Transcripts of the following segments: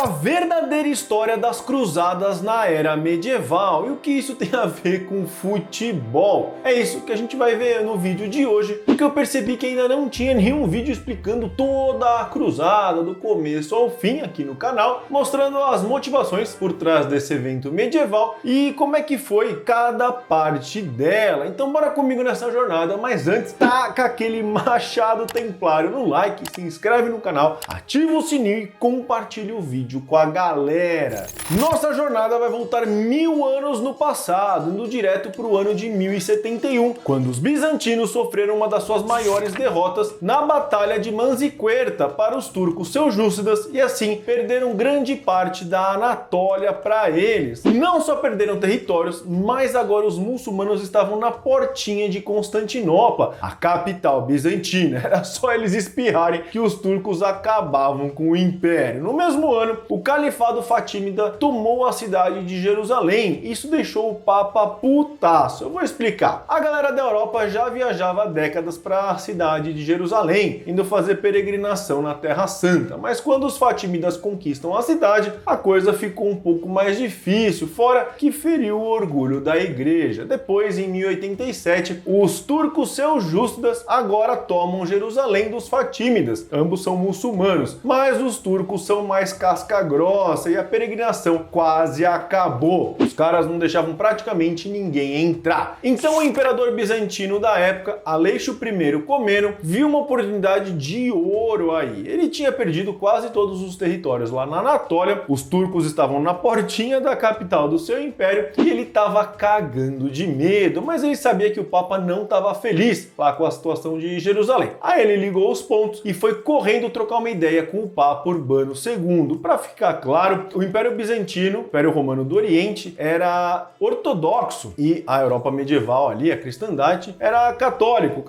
a verdadeira história das cruzadas na era medieval e o que isso tem a ver com futebol. É isso que a gente vai ver no vídeo de hoje, porque eu percebi que ainda não tinha nenhum vídeo explicando toda a cruzada, do começo ao fim aqui no canal, mostrando as motivações por trás desse evento medieval e como é que foi cada parte dela. Então bora comigo nessa jornada, mas antes, taca aquele machado templário no like, se inscreve no canal, ativa o sininho e compartilha o vídeo com a galera. Nossa jornada vai voltar 1000 anos no passado, indo direto para o ano de 1071, quando os bizantinos sofreram uma das suas maiores derrotas na Batalha de Manziquerta para os turcos seljúcidas e assim perderam grande parte da Anatólia para eles. Não só perderam territórios, mas agora os muçulmanos estavam na portinha de Constantinopla, a capital bizantina. Era só eles espirrarem que os turcos acabavam com o império. No mesmo ano, o califado fatímida tomou a cidade de Jerusalém. Isso deixou o Papa putaço. Eu vou explicar. A galera da Europa já viajava há décadas para a cidade de Jerusalém, indo fazer peregrinação na Terra Santa. Mas quando os fatímidas conquistam a cidade, a coisa ficou um pouco mais difícil, fora que feriu o orgulho da igreja. Depois, em 1087, os turcos seljúcidas agora tomam Jerusalém dos fatímidas. Ambos são muçulmanos, mas os turcos são mais casca grossa e a peregrinação quase acabou. Os caras não deixavam praticamente ninguém entrar. Então o imperador bizantino da época, Aleixo I Comneno, viu uma oportunidade de ouro aí. Ele tinha perdido quase todos os territórios lá na Anatólia, os turcos estavam na portinha da capital do seu império e ele estava cagando de medo, mas ele sabia que o Papa não estava feliz lá com a situação de Jerusalém. Aí ele ligou os pontos e foi correndo trocar uma ideia com o Papa Urbano II. Para ficar claro, o Império Bizantino, o Império Romano do Oriente, era ortodoxo e a Europa medieval ali, a cristandade, era católico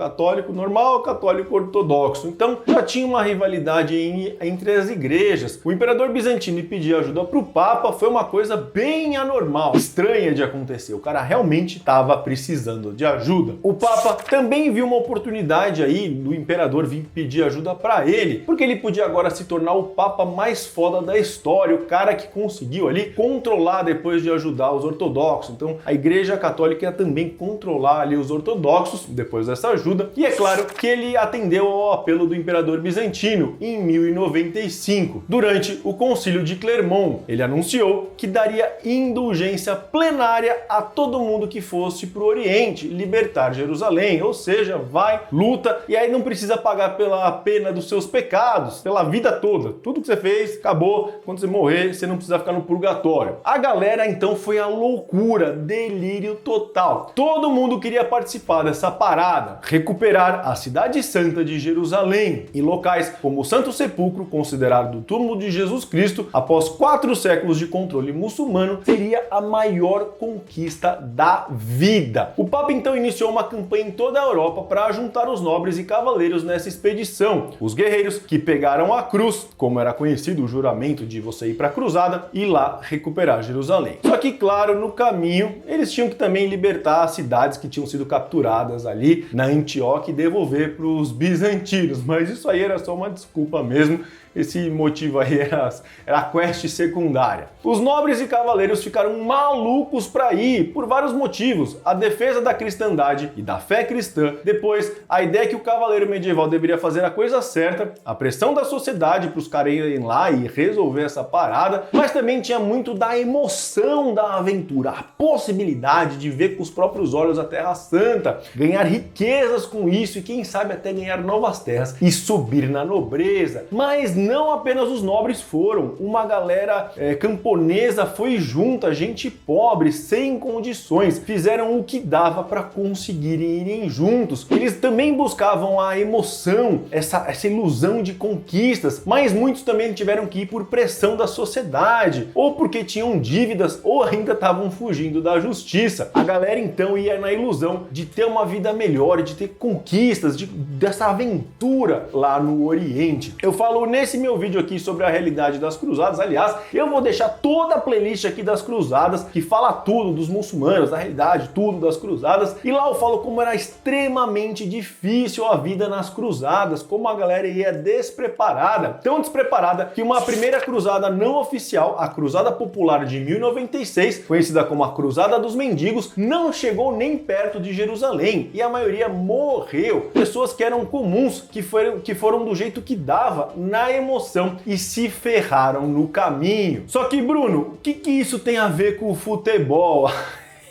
normal, católico ortodoxo. Então já tinha uma rivalidade entre as igrejas. O imperador bizantino pedir ajuda para o Papa foi uma coisa bem anormal, estranha de acontecer. O cara realmente estava precisando de ajuda. O Papa também viu uma oportunidade aí do imperador vir pedir ajuda para ele, porque ele podia agora se tornar o Papa mais foda da história, o cara que conseguiu ali controlar depois de ajudar os ortodoxos. Então a Igreja Católica ia também controlar ali os ortodoxos depois dessa ajuda. E é claro que ele atendeu ao apelo do imperador bizantino em 1095, durante o Concílio de Clermont. Ele anunciou que daria indulgência plenária a todo mundo que fosse para o Oriente libertar Jerusalém, ou seja, vai, luta e aí não precisa pagar pela pena dos seus pecados, pela vida toda. Tudo que você fez, acabou. Quando você morrer, você não precisa ficar no purgatório. A galera então foi a loucura, delírio total. Todo mundo queria participar dessa parada, recuperar a cidade santa de Jerusalém e locais como o Santo Sepulcro, considerado o túmulo de Jesus Cristo, após 4 séculos de controle muçulmano, seria a maior conquista da vida. O Papa então iniciou uma campanha em toda a Europa para juntar os nobres e cavaleiros nessa expedição. Os guerreiros que pegaram a cruz, como era conhecido o juramento de você ir para a cruzada, e lá recuperar Jerusalém. Só que, claro, no caminho, eles tinham que também libertar as cidades que tinham sido capturadas ali na Antioquia e devolver para os bizantinos, mas isso aí era só uma desculpa mesmo. Esse motivo aí era a quest secundária. Os nobres e cavaleiros ficaram malucos para ir, por vários motivos. A defesa da cristandade e da fé cristã, depois a ideia que o cavaleiro medieval deveria fazer a coisa certa, a pressão da sociedade para os caras irem lá e resolver essa parada, mas também tinha muito da emoção da aventura, a possibilidade de ver com os próprios olhos a Terra Santa, ganhar riquezas com isso e quem sabe até ganhar novas terras e subir na nobreza. Mas não apenas os nobres foram, uma galera camponesa foi junta, gente pobre, sem condições, fizeram o que dava para conseguirem irem juntos. Eles também buscavam a emoção, essa ilusão de conquistas, mas muitos também tiveram que ir por pressão da sociedade, ou porque tinham dívidas, ou ainda estavam fugindo da justiça. A galera então ia na ilusão de ter uma vida melhor, de ter conquistas, dessa aventura lá no Oriente. Eu falo nesse nesse meu vídeo aqui sobre a realidade das cruzadas. Aliás, eu vou deixar toda a playlist aqui das cruzadas, que fala tudo dos muçulmanos, da realidade, tudo das cruzadas. E lá eu falo como era extremamente difícil a vida nas cruzadas, como a galera ia despreparada. Tão despreparada que uma primeira cruzada não oficial, a Cruzada Popular de 1096, conhecida como a Cruzada dos Mendigos, não chegou nem perto de Jerusalém e a maioria morreu. Pessoas que eram comuns, que foram do jeito que dava, na emoção, e se ferraram no caminho. Só que, Bruno, o que isso tem a ver com o futebol?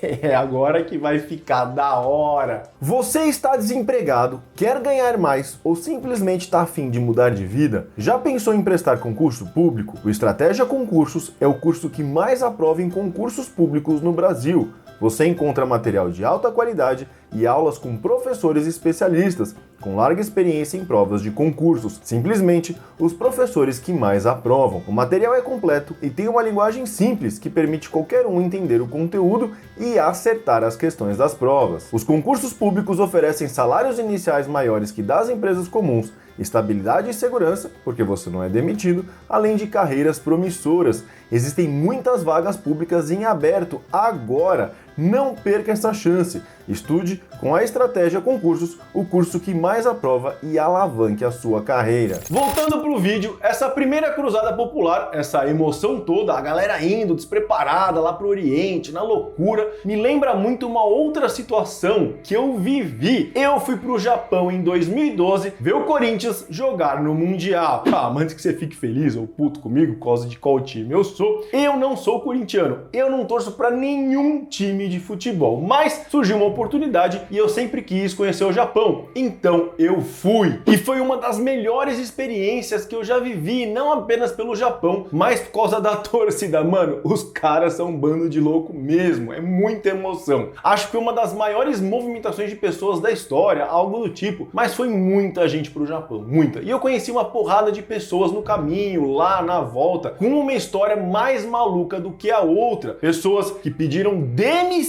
É agora que vai ficar da hora. Você está desempregado, quer ganhar mais ou simplesmente está a fim de mudar de vida? Já pensou em prestar concurso público? O Estratégia Concursos é o curso que mais aprova em concursos públicos no Brasil. Você encontra material de alta qualidade e aulas com professores especialistas, com larga experiência em provas de concursos. Simplesmente, os professores que mais aprovam. O material é completo e tem uma linguagem simples que permite qualquer um entender o conteúdo e acertar as questões das provas. Os concursos públicos oferecem salários iniciais maiores que das empresas comuns, estabilidade e segurança, porque você não é demitido, além de carreiras promissoras. Existem muitas vagas públicas em aberto agora. Não perca essa chance. Estude com a Estratégia Concursos, o curso que mais aprova e alavanque a sua carreira. Voltando pro vídeo, essa primeira cruzada popular, essa emoção toda, a galera indo despreparada lá pro Oriente, na loucura, me lembra muito uma outra situação que eu vivi. Eu fui pro Japão em 2012 ver o Corinthians jogar no Mundial. Mas antes que você fique feliz ou puto comigo por causa de qual time eu sou, eu não sou corintiano. Eu não torço pra nenhum time de futebol, mas surgiu uma oportunidade e eu sempre quis conhecer o Japão, então eu fui. E foi uma das melhores experiências que eu já vivi, não apenas pelo Japão, mas por causa da torcida. Mano, os caras são um bando de louco mesmo, é muita emoção. Acho que foi uma das maiores movimentações de pessoas da história, algo do tipo, mas foi muita gente pro Japão, muita. E eu conheci uma porrada de pessoas no caminho, lá na volta, com uma história mais maluca do que a outra. Pessoas que pediram demissão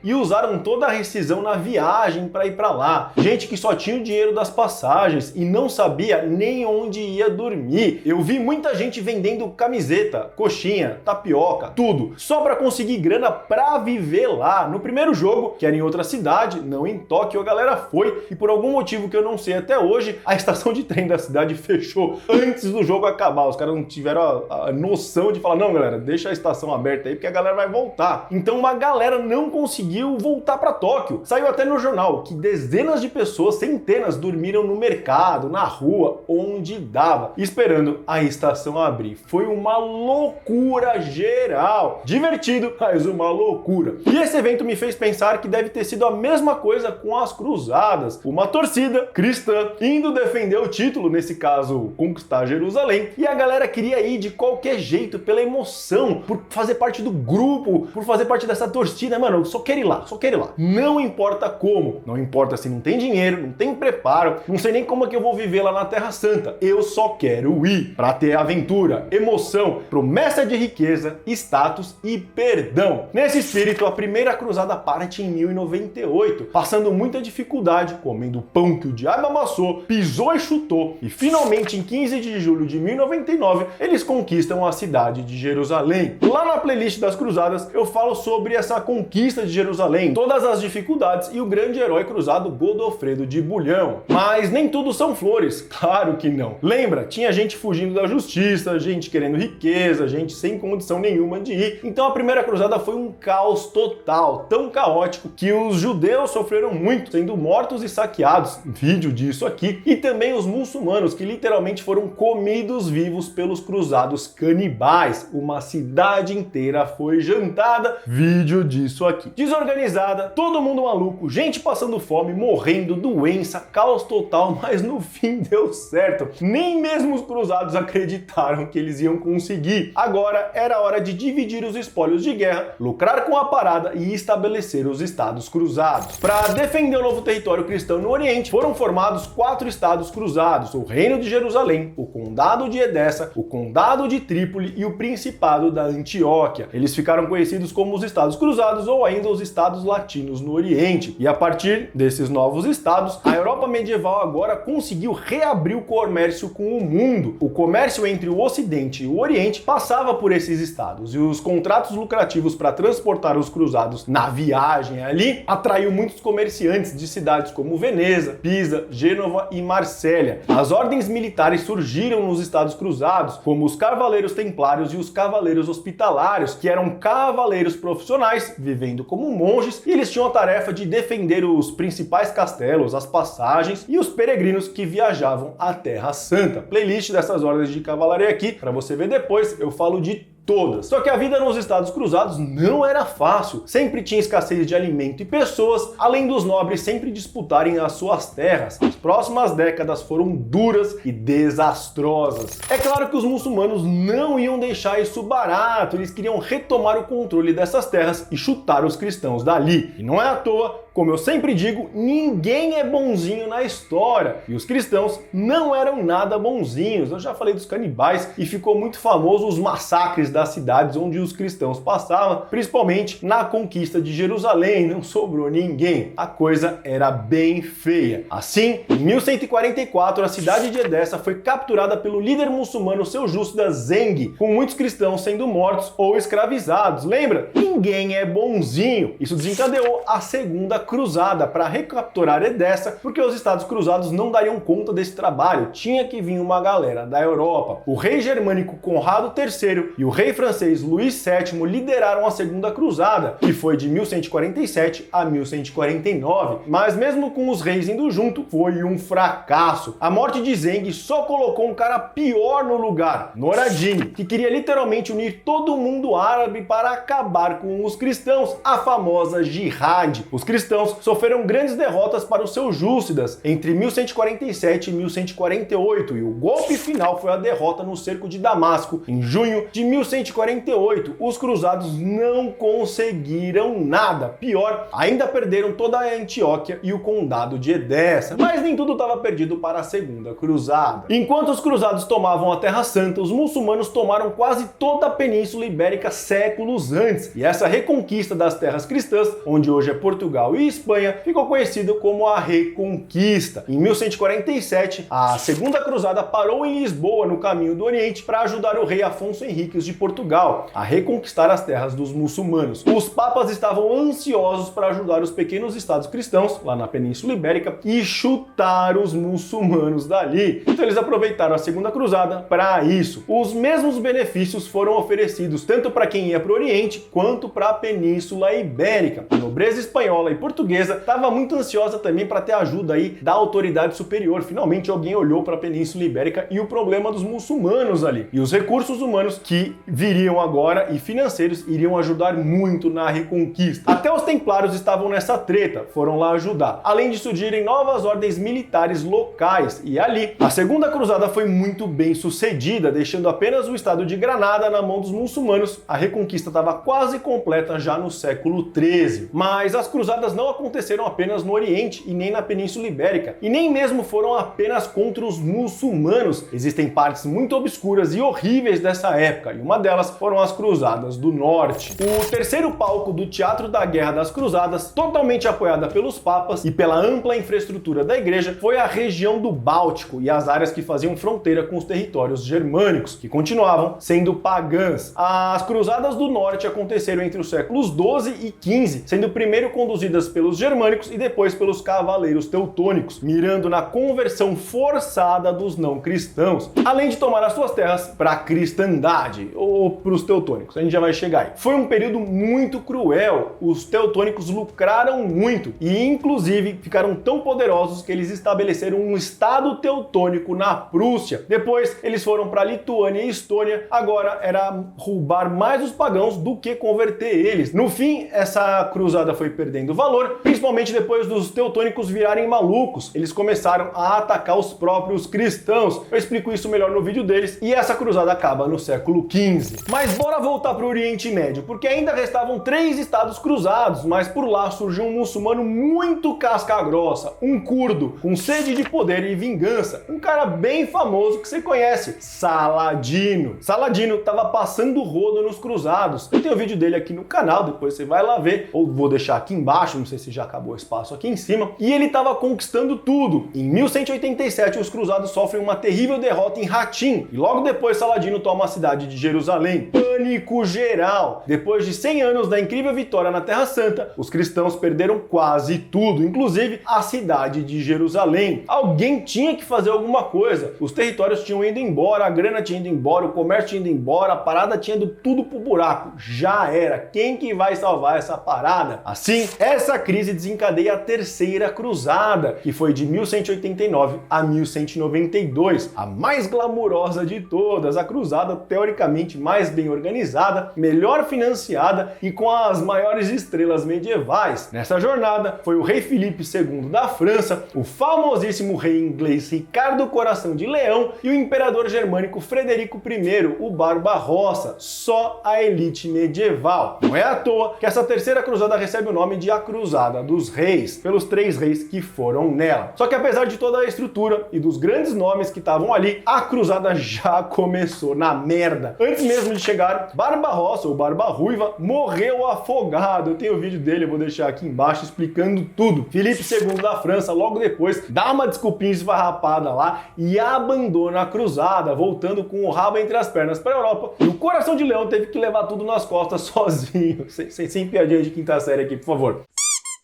e usaram toda a rescisão na viagem para ir para lá. Gente que só tinha o dinheiro das passagens e não sabia nem onde ia dormir. Eu vi muita gente vendendo camiseta, coxinha, tapioca, tudo, só para conseguir grana para viver lá. No primeiro jogo, que era em outra cidade, não em Tóquio, a galera foi e por algum motivo que eu não sei até hoje, a estação de trem da cidade fechou antes do jogo acabar. Os caras não tiveram a noção de falar, não galera, deixa a estação aberta aí porque a galera vai voltar. Então uma galera não conseguiu voltar para Tóquio. Saiu até no jornal que dezenas de pessoas, centenas, dormiram no mercado, na rua, onde dava, esperando a estação abrir. Foi uma loucura geral. Divertido, mas uma loucura. E esse evento me fez pensar que deve ter sido a mesma coisa com as cruzadas. Uma torcida cristã indo defender o título, nesse caso, conquistar Jerusalém, e a galera queria ir de qualquer jeito, pela emoção, por fazer parte do grupo, por fazer parte dessa torcida. Mano, eu só quero ir lá, só quero ir lá. Não importa como, não importa se não tem dinheiro, não tem preparo, não sei nem como é que eu vou viver lá na Terra Santa. Eu só quero ir para ter aventura, emoção, promessa de riqueza, status e perdão. Nesse espírito, a primeira cruzada parte em 1098, passando muita dificuldade, comendo pão que o diabo amassou, pisou e chutou, e finalmente em 15 de julho de 1099, eles conquistam a cidade de Jerusalém. Lá na playlist das cruzadas, eu falo sobre essa conquista de Jerusalém, todas as dificuldades e o grande herói cruzado Godofredo de Bulhão. Mas nem tudo são flores, claro que não. Lembra, tinha gente fugindo da justiça, gente querendo riqueza, gente sem condição nenhuma de ir. Então a primeira cruzada foi um caos total, tão caótico que os judeus sofreram muito, sendo mortos e saqueados, vídeo disso aqui, e também os muçulmanos, que literalmente foram comidos vivos pelos cruzados canibais. Uma cidade inteira foi jantada, vídeo disso aqui. Desorganizada, todo mundo maluco, gente passando fome, morrendo, doença, caos total, mas no fim deu certo. Nem mesmo os cruzados acreditaram que eles iam conseguir. Agora era hora de dividir os espólios de guerra, lucrar com a parada e estabelecer os estados cruzados. Para defender o novo território cristão no Oriente, foram formados 4 estados estados cruzados: o Reino de Jerusalém, o Condado de Edessa, o Condado de Trípoli e o Principado da Antioquia. Eles ficaram conhecidos como os estados cruzados ou ainda os estados latinos no Oriente. E a partir desses novos estados, a Europa medieval agora conseguiu reabrir o comércio com o mundo. O comércio entre o Ocidente e o Oriente passava por esses estados, e os contratos lucrativos para transportar os cruzados na viagem ali atraiu muitos comerciantes de cidades como Veneza, Pisa, Gênova e Marsella. As ordens militares surgiram nos estados cruzados, como os Cavaleiros Templários e os Cavaleiros Hospitalários, que eram cavaleiros profissionais vivendo como monges, e eles tinham a tarefa de defender os principais castelos, as passagens e os peregrinos que viajavam à Terra Santa. Playlist dessas ordens de cavalaria aqui, para você ver depois, eu falo de todas. Só que a vida nos estados cruzados não era fácil. Sempre tinha escassez de alimento e pessoas, além dos nobres sempre disputarem as suas terras. As próximas décadas foram duras e desastrosas. É claro que os muçulmanos não iam deixar isso barato, eles queriam retomar o controle dessas terras e chutar os cristãos dali. E não é à toa, como eu sempre digo, ninguém é bonzinho na história. E os cristãos não eram nada bonzinhos. Eu já falei dos canibais e ficou muito famoso os massacres das cidades onde os cristãos passavam, principalmente na conquista de Jerusalém. Não sobrou ninguém. A coisa era bem feia. Assim, em 1144, a cidade de Edessa foi capturada pelo líder muçulmano Seljúcida Zeng, com muitos cristãos sendo mortos ou escravizados. Lembra? Ninguém é bonzinho. Isso desencadeou a Segunda Cruzada para recapturar Edessa, porque os estados cruzados não dariam conta desse trabalho. Tinha que vir uma galera da Europa. O rei germânico Conrado III e o rei francês Luís VII lideraram a Segunda Cruzada, que foi de 1147 a 1149. Mas mesmo com os reis indo junto, foi um fracasso. A morte de Zeng só colocou um cara pior no lugar, Noradini, que queria literalmente unir todo o mundo árabe para acabar com os cristãos, a famosa Jihad. Os cristãos sofreram grandes derrotas para os seljúcidas entre 1147 e 1148, e o golpe final foi a derrota no cerco de Damasco em junho de 1148. Os cruzados não conseguiram nada. Pior, ainda perderam toda a Antioquia e o condado de Edessa. Mas nem tudo estava perdido para a Segunda Cruzada. Enquanto os cruzados tomavam a Terra Santa, os muçulmanos tomaram quase toda a Península Ibérica séculos antes. E essa reconquista das terras cristãs, onde hoje é Portugal e Espanha, ficou conhecida como a Reconquista. Em 1147, a Segunda Cruzada parou em Lisboa, no caminho do Oriente, para ajudar o rei Afonso Henriques de Portugal a reconquistar as terras dos muçulmanos. Os papas estavam ansiosos para ajudar os pequenos estados cristãos, lá na Península Ibérica, e chutar os muçulmanos dali. Então eles aproveitaram a Segunda Cruzada para isso. Os mesmos benefícios foram oferecidos tanto para quem ia para o Oriente, quanto para a Península Ibérica. A nobreza espanhola e portuguesa estava muito ansiosa também para ter ajuda aí da autoridade superior. Finalmente alguém olhou para a Península Ibérica e o problema dos muçulmanos ali. E os recursos humanos que viriam agora e financeiros iriam ajudar muito na reconquista. Até os templários estavam nessa treta, foram lá ajudar. Além de surgirem novas ordens militares locais, e ali a Segunda Cruzada foi muito bem sucedida, deixando apenas o estado de Granada na mão dos muçulmanos. A reconquista estava quase completa já no século XIII. Mas as cruzadas não aconteceram apenas no Oriente e nem na Península Ibérica, e nem mesmo foram apenas contra os muçulmanos. Existem partes muito obscuras e horríveis dessa época, e uma delas foram as Cruzadas do Norte. O terceiro palco do Teatro da Guerra das Cruzadas, totalmente apoiada pelos papas e pela ampla infraestrutura da igreja, foi a região do Báltico e as áreas que faziam fronteira com os territórios germânicos, que continuavam sendo pagãs. As Cruzadas do Norte aconteceram entre os séculos XII e XV, sendo primeiro conduzidas pelos germânicos e depois pelos cavaleiros teutônicos, mirando na conversão forçada dos não cristãos, além de tomar as suas terras para a cristandade, ou para os teutônicos. A gente já vai chegar aí. Foi um período muito cruel. Os teutônicos lucraram muito e, inclusive, ficaram tão poderosos que eles estabeleceram um estado teutônico na Prússia. Depois, eles foram para Lituânia e Estônia. Agora era roubar mais os pagãos do que converter eles. No fim, essa cruzada foi perdendo valor favor, principalmente depois dos teutônicos virarem malucos. Eles começaram a atacar os próprios cristãos. Eu explico isso melhor no vídeo deles, e essa cruzada acaba no século XV. Mas bora voltar para o Oriente Médio, porque ainda restavam 3 estados cruzados, mas por lá surgiu um muçulmano muito casca-grossa, um curdo, com sede de poder e vingança, um cara bem famoso que você conhece, Saladino. Saladino estava passando o rodo nos cruzados. Eu tenho o vídeo dele aqui no canal, depois você vai lá ver, ou vou deixar aqui embaixo, não sei se já acabou o espaço aqui em cima, e ele estava conquistando tudo. Em 1187, os cruzados sofrem uma terrível derrota em Hattin, e logo depois Saladino toma a cidade de Jerusalém. Pânico geral! Depois de 100 anos da incrível vitória na Terra Santa, os cristãos perderam quase tudo, inclusive a cidade de Jerusalém. Alguém tinha que fazer alguma coisa. Os territórios tinham ido embora, a grana tinha ido embora, o comércio tinha ido embora, a parada tinha ido tudo pro buraco. Já era. Quem que vai salvar essa parada? Assim, essa crise desencadeia a Terceira Cruzada, que foi de 1189 a 1192, a mais glamurosa de todas, a cruzada teoricamente mais bem organizada, melhor financiada e com as maiores estrelas medievais. Nessa jornada, foi o rei Filipe II da França, o famosíssimo rei inglês Ricardo Coração de Leão e o imperador germânico Frederico I, o Barbarossa, só a elite medieval. Não é à toa que essa Terceira Cruzada recebe o nome de a Cruzada dos Reis, pelos 3 reis que foram nela. Só que apesar de toda a estrutura e dos grandes nomes que estavam ali, a cruzada já começou na merda. Antes mesmo de chegar, Barbarossa, ou Barba Ruiva, morreu afogado. Eu tenho o vídeo dele, eu vou deixar aqui embaixo explicando tudo. Filipe II da França, logo depois, dá uma desculpinha esfarrapada lá e abandona a cruzada, voltando com o rabo entre as pernas para a Europa. E o Coração de Leão teve que levar tudo nas costas sozinho. Sem piadinha de quinta série aqui, por favor.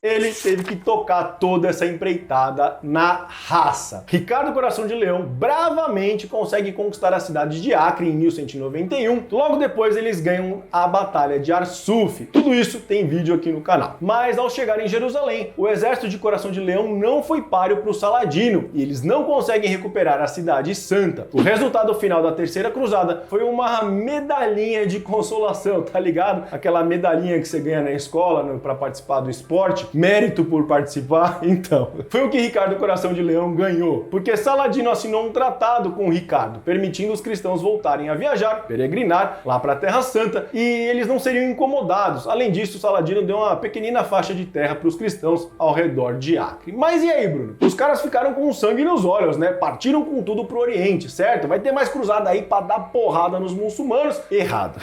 Ele teve que tocar toda essa empreitada na raça. Ricardo Coração de Leão bravamente consegue conquistar a cidade de Acre em 1191. Logo depois eles ganham a Batalha de Arsuf. Tudo isso tem vídeo aqui no canal. Mas ao chegar em Jerusalém, o exército de Coração de Leão não foi páreo para o Saladino e eles não conseguem recuperar a cidade santa. O resultado final da Terceira Cruzada foi uma medalhinha de consolação, tá ligado? Aquela medalhinha que você ganha na escola para participar do esporte. Mérito por participar, então. Foi o que Ricardo Coração de Leão ganhou, porque Saladino assinou um tratado com Ricardo, permitindo os cristãos voltarem a viajar, peregrinar lá para a Terra Santa, e eles não seriam incomodados. Além disso, Saladino deu uma pequenina faixa de terra para os cristãos ao redor de Acre. Mas e aí, Bruno? Os caras ficaram com sangue nos olhos, né? Partiram com tudo pro Oriente, certo? Vai ter mais cruzada aí para dar porrada nos muçulmanos? Errado.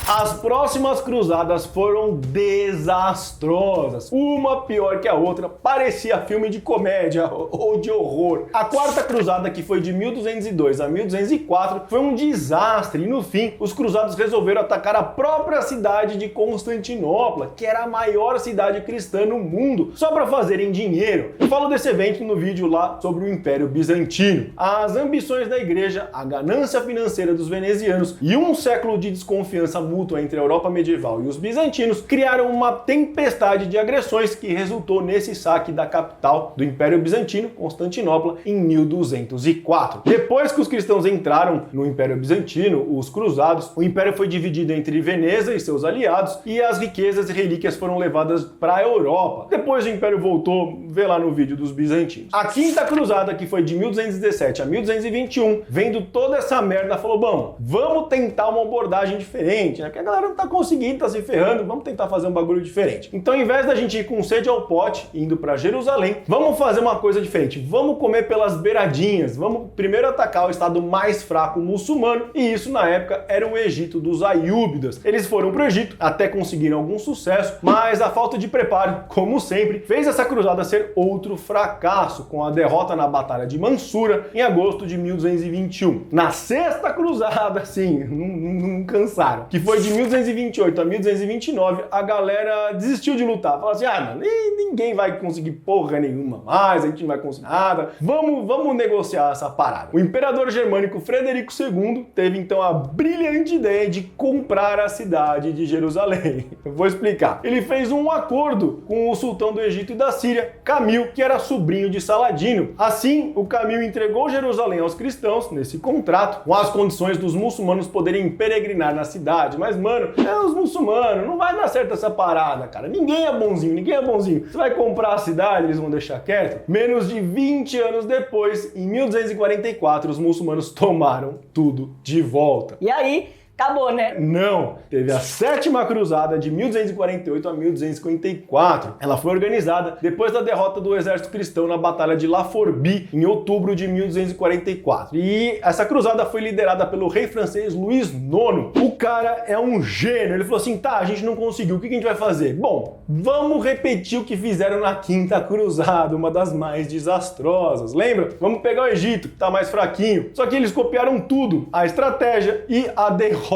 As próximas cruzadas foram desastrosas, uma pior que a outra, parecia filme de comédia ou de horror. A Quarta Cruzada, que foi de 1202 a 1204, foi um desastre e no fim os cruzados resolveram atacar a própria cidade de Constantinopla, que era a maior cidade cristã no mundo, só para fazerem dinheiro. Eu falo desse evento no vídeo lá sobre o Império Bizantino. As ambições da igreja, a ganância financeira dos venezianos e um século de desconfiança mútua entre a Europa medieval e os bizantinos criaram uma tempestade de agressões que resultou nesse saque da capital do Império Bizantino, Constantinopla, em 1204. Depois que os cristãos entraram no Império Bizantino, os cruzados, o império foi dividido entre Veneza e seus aliados e as riquezas e relíquias foram levadas para a Europa. Depois o império voltou, vê lá no vídeo dos bizantinos. A Quinta Cruzada, que foi de 1217 a 1221, vendo toda essa merda, falou, bom, vamos tentar uma abordagem diferente, né? Porque a galera não tá conseguindo, tá se ferrando, vamos tentar fazer um bagulho diferente. Então, ao invés da gente ir com sede ao pote, indo para Jerusalém, vamos fazer uma coisa diferente. Vamos comer pelas beiradinhas, vamos primeiro atacar o estado mais fraco muçulmano, e isso na época era o Egito dos Aiúbidas. Eles foram pro Egito, até conseguiram algum sucesso, mas a falta de preparo, como sempre, fez essa cruzada ser outro fracasso, com a derrota na Batalha de Mansura em agosto de 1221. Na Sexta Cruzada, sim, não cansaram, que foi de 1228 a 1229, a galera desistiu de lutar. Falou assim, mano, ninguém vai conseguir porra nenhuma mais, a gente não vai conseguir nada, vamos negociar essa parada. O imperador germânico Frederico II teve então a brilhante ideia de comprar a cidade de Jerusalém. Eu vou explicar. Ele fez um acordo com o sultão do Egito e da Síria, Camil, que era sobrinho de Saladino. Assim, o Camil entregou Jerusalém aos cristãos nesse contrato, com as condições dos muçulmanos poderem peregrinar na cidade. Mas, mano, os muçulmanos, não vai dar certo essa parada, cara. Ninguém é bonzinho, ninguém é bonzinho. Você vai comprar a cidade, eles vão deixar quieto? Menos de 20 anos depois, em 1244, os muçulmanos tomaram tudo de volta. E aí, acabou, né? Não, teve a Sétima Cruzada de 1248 a 1254. Ela foi organizada depois da derrota do exército cristão na Batalha de La Forbie, em outubro de 1244. E essa cruzada foi liderada pelo rei francês Luís IX. O cara é um gênio. Ele falou assim, tá, a gente não conseguiu, o que a gente vai fazer? Bom, vamos repetir o que fizeram na Quinta Cruzada, uma das mais desastrosas. Lembra? Vamos pegar o Egito, que tá mais fraquinho. Só que eles copiaram tudo, a estratégia e a derrota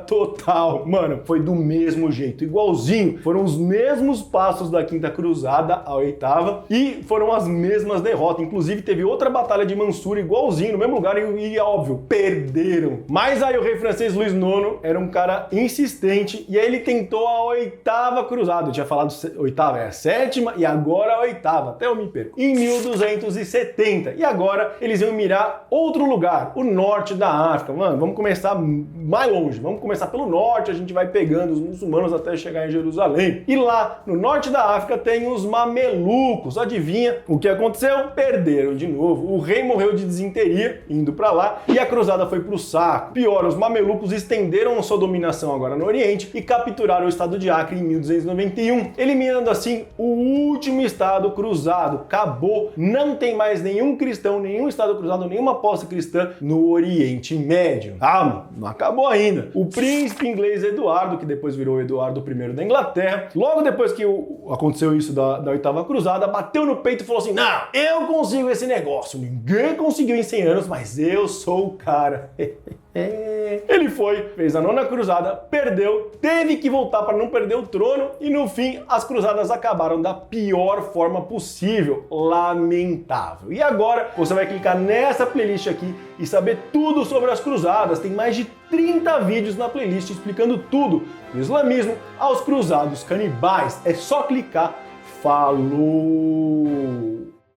total. Mano, foi do mesmo jeito, igualzinho. Foram os mesmos passos da Quinta Cruzada à oitava e foram as mesmas derrotas. Inclusive, teve outra batalha de Mansura igualzinho, no mesmo lugar e óbvio, perderam. Mas aí o rei francês Luís IX era um cara insistente e aí ele tentou a Oitava Cruzada. Eu tinha falado oitava, é a sétima e agora a oitava, até eu me perco. Em 1270. E agora eles iam mirar outro lugar, o norte da África. Mano, vamos começar mais longe. Vamos começar pelo norte, a gente vai pegando os muçulmanos até chegar em Jerusalém. E lá no norte da África tem os mamelucos. Adivinha o que aconteceu? Perderam de novo. O rei morreu de disenteria indo pra lá e a cruzada foi pro saco. Pior, os mamelucos estenderam sua dominação agora no Oriente e capturaram o estado de Acre em 1291, eliminando assim o último estado cruzado. Acabou. Não tem mais nenhum cristão, nenhum estado cruzado, nenhuma posse cristã no Oriente Médio. Ah, não acabou ainda. O príncipe inglês Eduardo, que depois virou Eduardo I da Inglaterra, logo depois que aconteceu isso da Oitava Cruzada, bateu no peito e falou assim, não, eu consigo esse negócio, ninguém conseguiu em 100 anos, mas eu sou o cara. Ele foi, fez a Nona Cruzada, perdeu, teve que voltar para não perder o trono e no fim as cruzadas acabaram da pior forma possível, lamentável. E agora você vai clicar nessa playlist aqui e saber tudo sobre as cruzadas. Tem mais de 30 vídeos na playlist explicando tudo, do islamismo aos cruzados canibais. É só clicar. Falou!